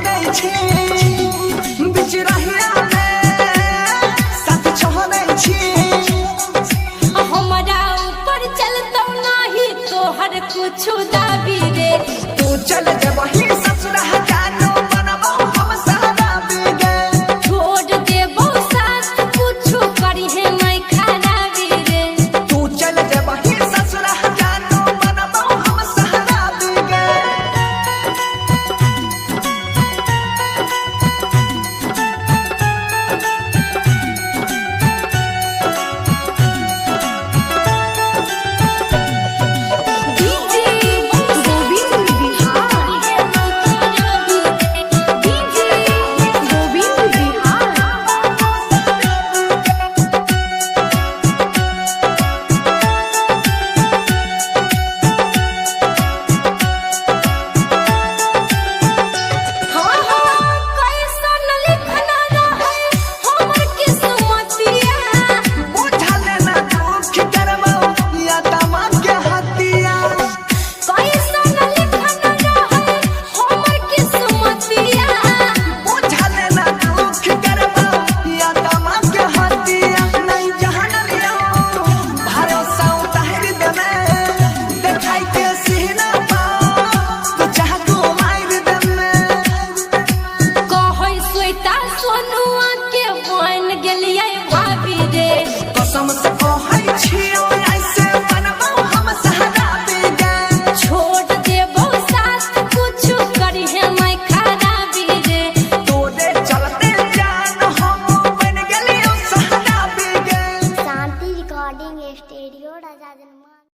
कहने छी बिच रहिया में साथ छोड़े छी हमरा ऊपर चलतो नहीं तोहर कुछ दाबी रे तू चल जबही ससुर जानो बनबो हम सारा बिगे छोड़ देबो साथ कुछ करी है मैं खराबी रे तू चल जबही ससुर जानो बनबो हम सारा बिगे सोनुआ के बन गेलिए भाभी रे कसम से कह